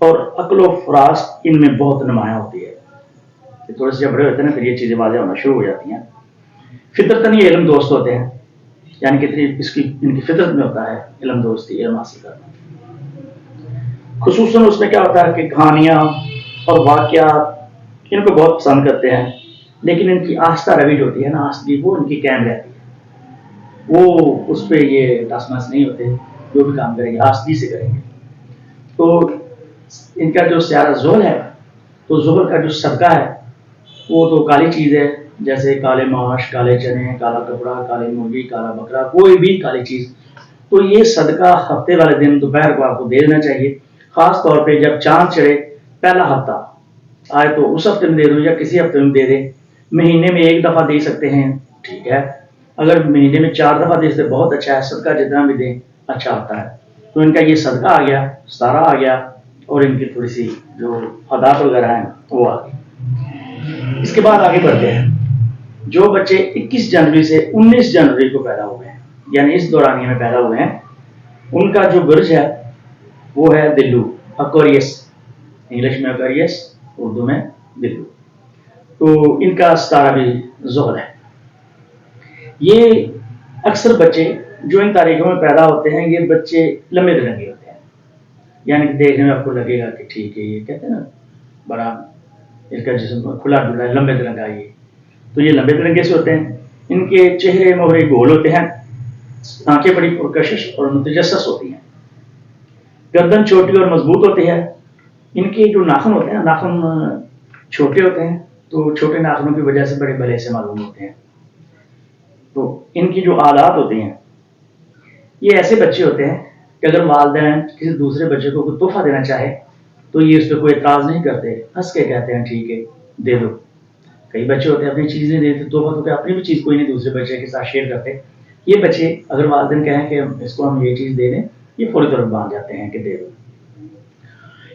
اور عقل و فراست ان میں بہت نمایاں ہوتی ہے. تھوڑے سے جب بڑے ہوتے ہیں نا پھر یہ چیزیں واضح ہونا شروع ہو جاتی ہیں. فطرتاً یہ علم دوست ہوتے ہیں، یعنی کہ ان کی فطرت میں ہوتا ہے علم دوستی، علم حاصل کرنا. خصوصاً اس میں کیا ہوتا ہے کہ کہانیاں اور واقعات ان کو بہت پسند کرتے ہیں، لیکن ان کی آستہ روی جو ہوتی ہے نا آستگی، وہ ان کی قائم رہتی ہے. وہ اس پہ یہ ٹاس ماس نہیں ہوتے، جو بھی کام کریں گے آستگی سے کریں گے. تو ان کا جو سیارہ زحل ہے، تو زحل کا جو صدقہ ہے وہ تو کالی چیز ہے، جیسے کالے ماش، کالے چنے، کالا کپڑا، کالی مرغی، کالا بکرا، کوئی بھی کالی چیز. تو یہ صدقہ ہفتے والے دن دوپہر کو آپ کو دے دینا چاہیے. خاص طور پہ جب چاند چڑھے پہلا ہفتہ آئے تو اس ہفتے میں دے دو یا کسی ہفتے میں دے دیں. مہینے میں ایک دفعہ دے سکتے ہیں، ٹھیک ہے. اگر مہینے میں 4 دفعہ دے سکتے بہت اچھا ہے، صدقہ جتنا بھی دیں اچھا ہوتا ہے. تو ان کا یہ صدقہ آ گیا، ستارہ آ گیا، اور ان کی تھوڑی سی جو عادات وغیرہ ہیں وہ آ گئی. اس کے بعد آگے بڑھتے ہیں. جو بچے 21 جنوری سے 19 جنوری کو پیدا ہوئے ہیں، یعنی اس دورانیے میں پیدا ہوئے ہیں، ان کا جو برج ہے وہ ہے دلو، اکوریس. انگلش میں اکوریس، اردو میں دلو. تو ان کا ستارہ بھی زحل ہے. یہ اکثر بچے جو ان تاریخوں میں پیدا ہوتے ہیں یہ بچے لمبے ترنگے ہوتے ہیں، یعنی کہ دیکھنے میں آپ کو لگے گا کہ ٹھیک ہے، یہ کہتے ہیں نا بڑا اس کا جسم کھلا ڈلا ہے، لمبے ترنگا یہ. تو یہ لمبے ترنگے سے ہوتے ہیں. ان کے چہرے مہرے گول ہوتے ہیں، آنکھیں بڑی پرکشش اور متجسس ہوتی ہیں، گردن چھوٹی اور مضبوط ہوتی ہے. ان کے جو ناخن ہوتے ہیں، ناخن چھوٹے ہوتے ہیں، تو چھوٹے ناخنوں کی وجہ سے بڑے بھلے سے معلوم ہوتے ہیں. تو ان کی جو عادات ہوتی ہیں، یہ ایسے بچے ہوتے ہیں کہ اگر والدین کسی دوسرے بچے کو کوئی تحفہ دینا چاہے تو یہ اس پہ کوئی اعتراض نہیں کرتے، ہنس کے کہتے ہیں ٹھیک ہے دے دو. کئی بچے ہوتے ہیں اپنی چیزیں دیتے تحفہ، تو اپنی بھی چیز کوئی نہیں دوسرے بچے کے ساتھ شیئر کرتے. یہ بچے اگر والدین کہیں کہ اس کو ہم یہ چیز دے دیں، یہ فوری طور پر مان جاتے ہیں کہ دے دو.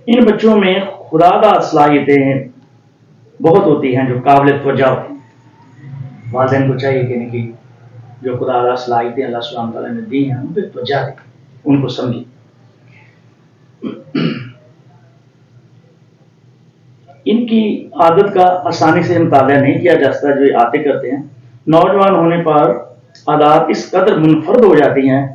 ان بچوں میں خدا کا صلاحیتیں بہت ہوتی ہیں جو قابل توجہ ہوتی ہیں. والدین کو چاہیے کہ ان کی جو خدا کا صلاحیتیں اللہ سبحانہ تعالیٰ نے دی ہیں ان پہ توجہ دیں، ان کو سمجھیں. ان کی عادت کا آسانی سے مطالعہ نہیں کیا جا سکتا جو یہ عادتیں کرتے ہیں. نوجوان ہونے پر عادات اس قدر منفرد ہو جاتی ہیں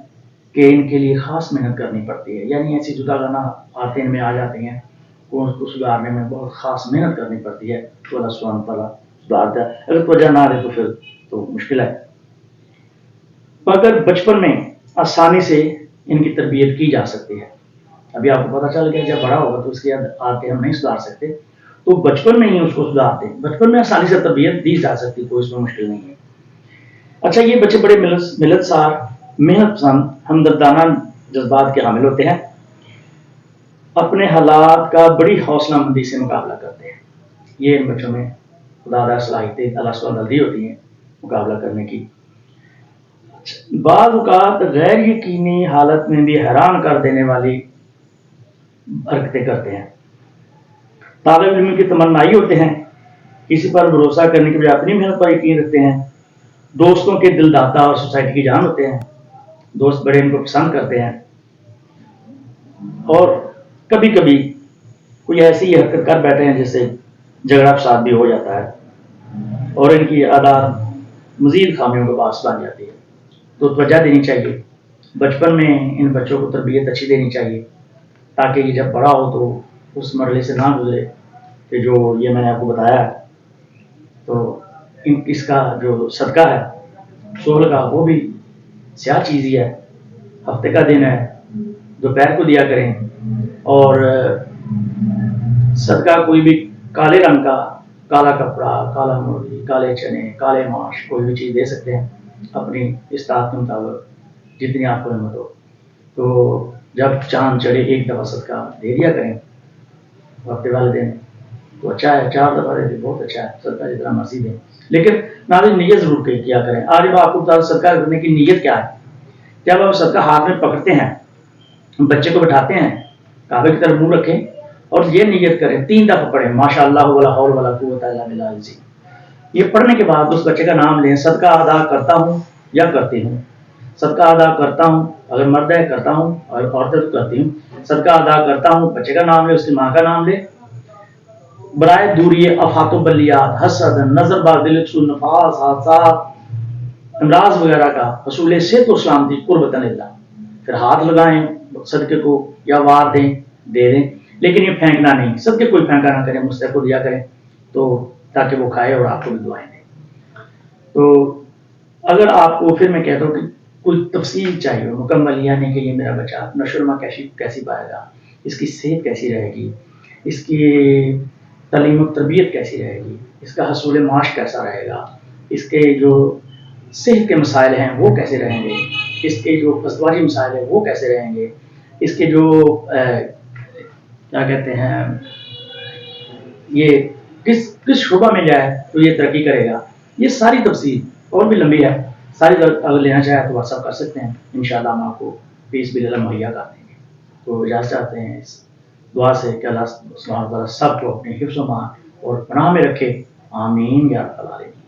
کہ ان کے لیے خاص محنت کرنی پڑتی ہے، یعنی ایسی جدا گانا عادتیں ان میں آ جاتی ہیں اس کو سدھارنے میں بہت خاص محنت کرنی پڑتی ہے. تو اللہ سبحانہ تعالیٰ سدھارتا ہے. اگر توجہ نہ دے تو پھر تو مشکل ہے. مگر بچپن میں آسانی سے ان کی تربیت کی جا سکتی ہے. ابھی آپ کو پتہ چل گیا جب بڑا ہوگا تو اس کی عادتیں ہم نہیں سدھار سکتے، تو بچپن میں ہی اس کو سدھارتے ہیں. بچپن میں آسانی سے تربیت دی جا سکتی، کوئی اس میں مشکل نہیں ہے. اچھا، یہ بچے بڑے ملتسار، محنت پسند، ہمدردانہ جذبات کے حامل ہوتے ہیں. اپنے حالات کا بڑی حوصلہ مندی سے مقابلہ کرتے ہیں. یہ ان بچوں میں خدا کی صلاحیتیں اللہ سبحانہ دی ہوتی ہیں مقابلہ کرنے کی. بعض اوقات غیر یقینی حالت میں بھی حیران کر دینے والی حرکتیں کرتے ہیں. طالب علم کی تمنائی ہوتے ہیں، کسی پر بھروسہ کرنے کے بجائے اپنی محنت پر یقین رکھتے ہیں. دوستوں کے دل داتا اور سوسائٹی کی جان ہوتے ہیں. دوست بڑے ان کو پسند کرتے ہیں، اور کبھی کبھی کوئی ایسی حرکت کر بیٹھے ہیں جس سے جھگڑا فساد بھی ہو جاتا ہے، اور ان کی عادات مزید خامیوں کا باعث بن جاتی ہے. تو توجہ دینی چاہیے. بچپن میں ان بچوں کو تربیت اچھی دینی چاہیے تاکہ یہ جب بڑا ہو تو اس مرحلے سے نہ گزرے کہ جو یہ میں نے آپ کو بتایا. تو اس کا جو صدقہ ہے زحل کا وہ بھی سیاہ چیز ہی ہے، ہفتے کا دن ہے، دوپہر کو دیا کریں. اور صدقہ کوئی بھی کالے رنگ کا، کالا کپڑا، کالا مرغی، کالے چنے، کالے ماش، کوئی بھی چیز دے سکتے ہیں اپنی استطاعت کے مطابق جتنی آپ کو ہمت ہو. تو جب چاند چڑھے ایک دفعہ صدقہ دے دیا کریں ہفتے والے دن، تو اچھا ہے. 4 دفعہ دے بہت اچھا ہے، صدقہ جتنا مرضی دیں. لیکن ناظرین نیت ضرور کیا کریں. آج اب آپ کو بتا صدقہ کرنے کی نیت کیا ہے. جب آپ صدقہ ہاتھ میں پکڑتے ہیں، بچے کو بٹھاتے ہیں، کعبے کی طرف منہ رکھیں اور یہ نیت کریں، 3 دفعہ پڑھیں ماشاء اللہ ولا حول ولا قوت الا باللہ العظیم. یہ پڑھنے کے بعد اس بچے کا نام لیں. صدقہ ادا کرتا ہوں یا کرتی ہوں، صدقہ ادا کرتا ہوں اگر مرد ہے کرتا ہوں اور عورتیں تو کرتی ہوں، صدقہ ادا کرتا ہوں، بچے کا نام لے، اس کی ماں کا نام لے، برائے دوری افات و بلیات، حسد، نظر بار، دل چو، نفاس، حادثات، امراض وغیرہ کا حصول صحت و سلامتی قربت اللہ، پھر ہاتھ لگائیں صدقے کو یا وار دیں، دے دیں، لیکن یہ پھینکنا نہیں، صدقے کوئی پھینکا نہ کریں، مستحق کو دیا کریں تو تاکہ وہ کھائے اور آپ کو بھی دعائیں دیں۔ تو اگر آپ کو پھر میں کہتا ہوں کہ کوئی تفصیل چاہیے مکمل، یعنی کہ یہ میرا بچہ نشو و نما کیسی پائے گا، اس کی صحت کیسی رہے گی، اس کی تعلیم و تربیت کیسی رہے گی، اس کا حصول معاش کیسا رہے گا، اس کے جو صحت کے مسائل ہیں وہ کیسے رہیں گے، اس کے جو ازدواجی مسائل ہیں وہ کیسے رہیں گے، اس کے جو کیا کہتے ہیں یہ کس شعبہ میں جائے تو یہ ترقی کرے گا، یہ ساری تفصیل اور بھی لمبی ہے، ساری اگر لینا چاہے تو واٹس ایپ کر سکتے ہیں، انشاءاللہ ہم آپ کو فیس بھی مہیا کر دیں گے۔ تو اجازت چاہتے ہیں اس دعا سے کہ اللہ سبحانہ وتعالیٰ سب کو اپنے حفظ و مان اور پناہ میں رکھے، آمین یا رب العالمین۔